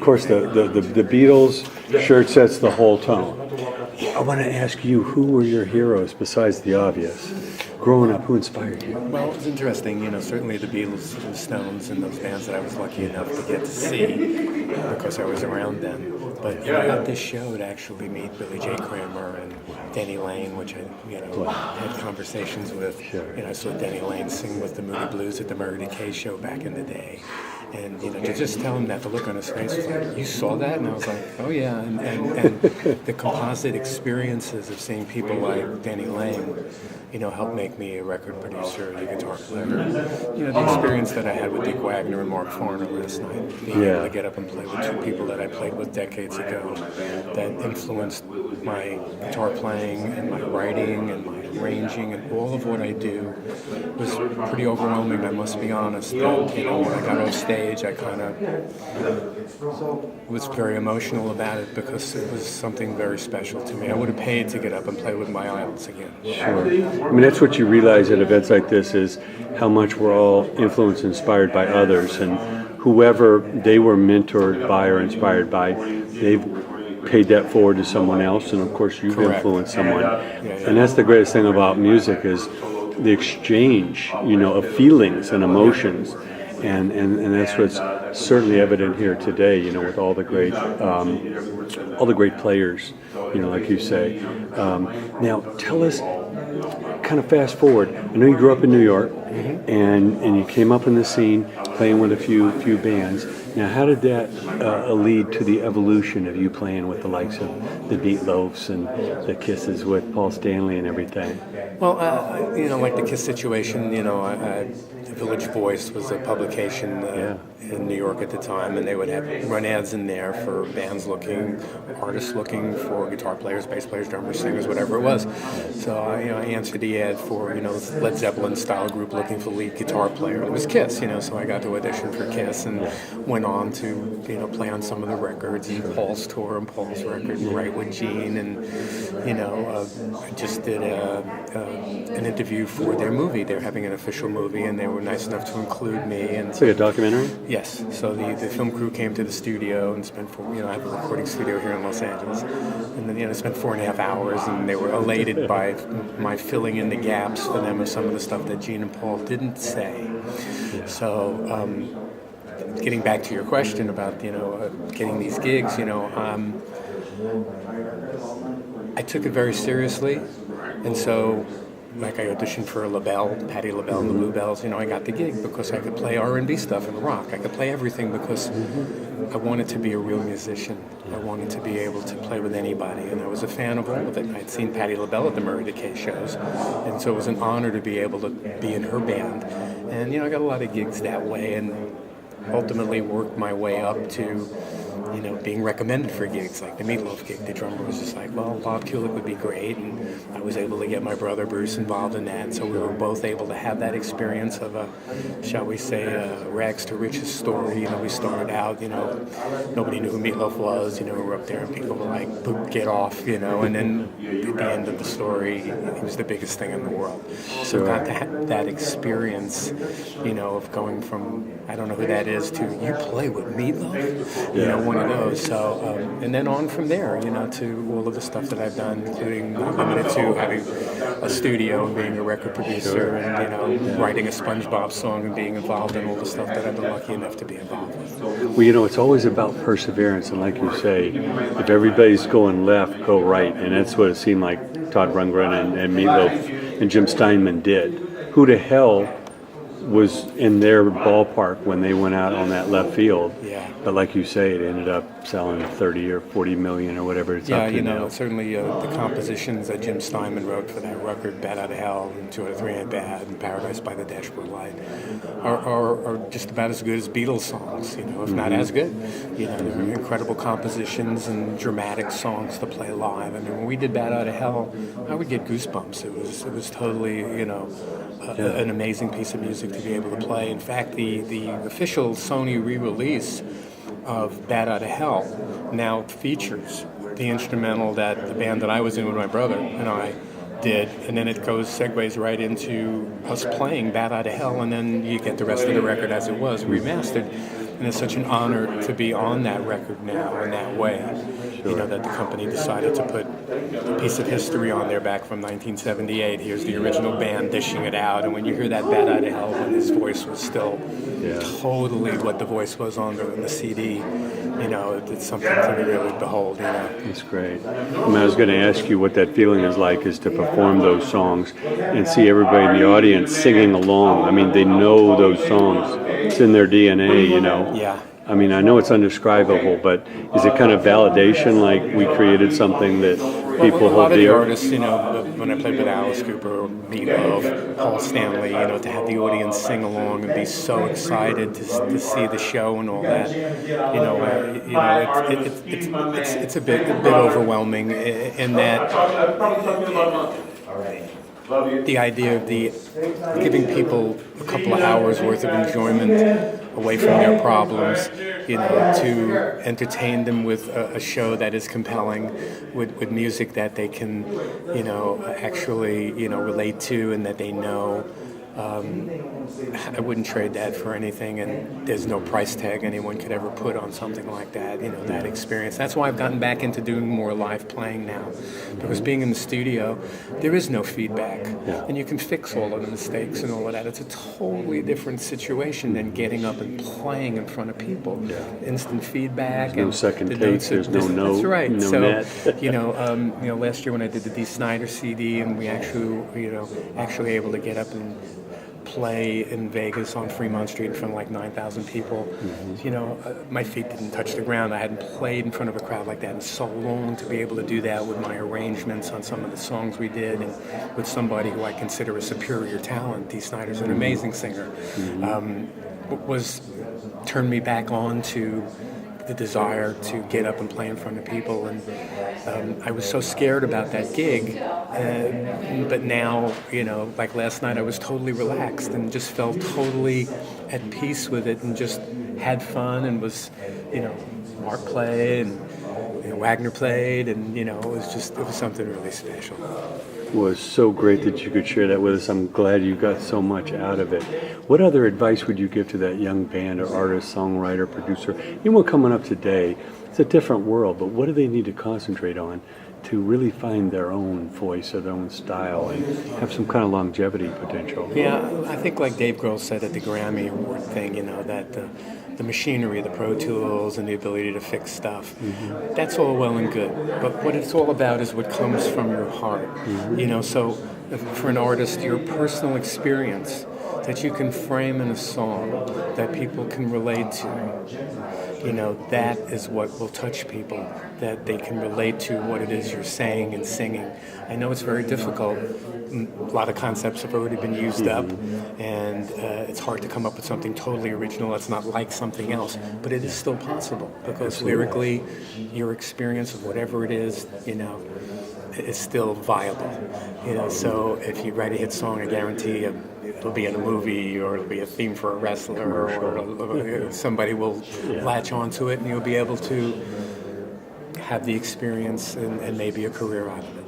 course, the Beatles shirt sets the whole tone. I want to ask you, who were your heroes besides the obvious? Growing up, who inspired you? Well, it's interesting, certainly the Beatles and the Stones and those bands that I was lucky enough to get to see because I was around them. But at this show to actually meet Billy J. Kramer and Denny Lane, which I had conversations with. Sure. I saw Denny Lane sing with the Moody Blues at the Murray Decay show back in the day. And to just tell him that, the look on his face was like, "You saw that?" And I was like, "Oh yeah." And the composite experiences of seeing people like Denny Lane, helped make me a record producer, a guitar player. The experience that I had with Dick Wagner and Mark Farner last night, being able to get up and play with two people that I played with decades ago, that influenced my guitar playing and my writing and my arranging and all of what I do was pretty overwhelming. I must be honest. That, when I got off stage, I kind of was very emotional about it because it was something very special to me. I would have paid to get up and play with my idols again. Sure. I mean, that's what you realize at events like this is how much we're all influenced and inspired by others, and whoever they were mentored by or inspired by, they've paid that forward to someone else, and of course you've influenced someone. And that's the greatest thing about music is the exchange, of feelings and emotions. And that's what's certainly evident here today, with all the great players, like you say. Now, tell us, kind of fast forward. I know you grew up in New York, and you came up in the scene playing with a few bands. Now, how did that lead to the evolution of you playing with the likes of the Meatloafs and the Kisses with Paul Stanley and everything? Well, like the Kiss situation, Village Voice was a publication in New York at the time, and they would run ads in there for artists looking for guitar players, bass players, drummers, singers, whatever it was. So, I answered the ad for, Led Zeppelin style group looking for lead guitar player. It was Kiss, so I got to audition for Kiss and went on to, play on some of the records, and Paul's tour and Paul's record, and write with Gene, and, I just did an interview for their movie. They're having an official movie, and they were nice enough to include me. And it's like a documentary? Yes. So the film crew came to the studio and spent I have a recording studio here in Los Angeles, and then spent 4.5 hours, and they were elated by my filling in the gaps for them of some of the stuff that Gene and Paul didn't say. So getting back to your question about getting these gigs, I took it very seriously, and so. Like I auditioned for Patti LaBelle and the Bluebells. I got the gig because I could play R&B stuff and rock. I could play everything because I wanted to be a real musician. I wanted to be able to play with anybody, and I was a fan of all of it. I'd seen Patti LaBelle at the Murray Decay shows, and so it was an honor to be able to be in her band. And I got a lot of gigs that way, and ultimately worked my way up to being recommended for gigs like the Meatloaf gig. The drummer was just like, well, Bob Kulick would be great, and I was able to get my brother Bruce involved in that, so we were both able to have that experience of a, shall we say, a rags to riches story. We started out, nobody knew who Meatloaf was, we were up there and people were like, get off, and then at the end of the story, he was the biggest thing in the world. So got to have that experience, of going from, I don't know who that is, to you play with Meatloaf, one of those. So, and then on from there, to all of the stuff that I've done, including not limited to having a studio and being a record producer and, writing a SpongeBob song and being involved in all the stuff that I've been lucky enough to be involved with. Well, it's always about perseverance, and like you say, if everybody's going left, go right, and that's what it seemed like Todd Rundgren and Meatloaf and Jim Steinman did. Who the hell was in their ballpark when they went out on that left field? Yeah. But like you say, it ended up selling 30 or 40 million or whatever it's up to now. Certainly the compositions that Jim Steinman wrote for that record, Bat Out of Hell, and 2 out of 3 Ain't Bad, and Paradise by the Dashboard Light, are just about as good as Beatles songs, if not as good. They're incredible compositions and dramatic songs to play live. I mean, when we did Bat Out of Hell, I would get goosebumps. It was totally, an amazing piece of music to be able to play. In fact, the official Sony re-release of Bat Out of Hell now features the instrumental that the band that I was in with my brother and I did, and then it segues right into us playing Bat Out of Hell, and then you get the rest of the record as it was remastered. and it's such an honor to be on that record now in that way. You know, that the company decided to put a piece of history on there back from 1978. Here's the original band dishing it out, and when you hear that Bat Out of Hell, when his voice was still totally what the voice was on the CD, you know, it's something to really behold, you know. That's great. I mean, I was going to ask you what that feeling is like, is to perform those songs and see everybody in the audience singing along. I mean, they know those songs. It's in their DNA, you know. Yeah. I mean, I know it's undescribable, but is it kind of validation, like we created something that people A lot hold of the dear? artists, you know, when I played with Alice Cooper, Meatloaf, Paul Stanley, you know, to have the audience sing along and be so excited to see the show and all that, it's a bit overwhelming in that the idea of giving people a couple of hours worth of enjoyment away from their problems, you know, to entertain them with a show that is compelling, with music that they can, you know, actually, you know, relate to and that they know. I wouldn't trade that for anything, and there's no price tag anyone could ever put on something like that, you know, that experience. That's why I've gotten back into doing more live playing now, because being in the studio, there is no feedback, and you can fix all of the mistakes and all of that. It's a totally different situation than getting up and playing in front of people. There's Instant feedback. no and second the takes, notes there's no note, That's right. no So, net. you know, last year when I did the Dee Snider CD, and we actually able to get up and play in Vegas on Fremont Street in front of like 9,000 people. You know, my feet didn't touch the ground. I hadn't played in front of a crowd like that in so long, to be able to do that with my arrangements on some of the songs we did, and with somebody who I consider a superior talent. Dee Snider's an amazing singer. Turned me back on to the desire to get up and play in front of people, and I was so scared about that gig, but now, you know, like last night I was totally relaxed and just felt totally at peace with it, and just had fun, and was, you know, Mark played and, you know, Wagner played, and, you know, it was something really special. It was so great that you could share that with us. I'm glad you got so much out of it. What other advice would you give to that young band or artist, songwriter, producer, anyone coming up today? It's a different world, but what do they need to concentrate on to really find their own voice or their own style and have some kind of longevity potential? Yeah, I think like Dave Grohl said at the Grammy Award thing, you know, that the machinery, the Pro Tools, and the ability to fix stuff, that's all well and good. But what it's all about is what comes from your heart. You know, so for an artist, your personal experience that you can frame in a song that people can relate to, you know, that is what will touch people, that they can relate to what it is you're saying and singing. I know it's very difficult. A lot of concepts have already been used up, and it's hard to come up with something totally original that's not like something else, but it is still possible, because lyrically, your experience of whatever it is, you know, is still viable. You know, so if you write a hit song, I guarantee it'll be in a movie, or it'll be a theme for a wrestler, or somebody will latch onto it, and you'll be able to have the experience and maybe a career out of it.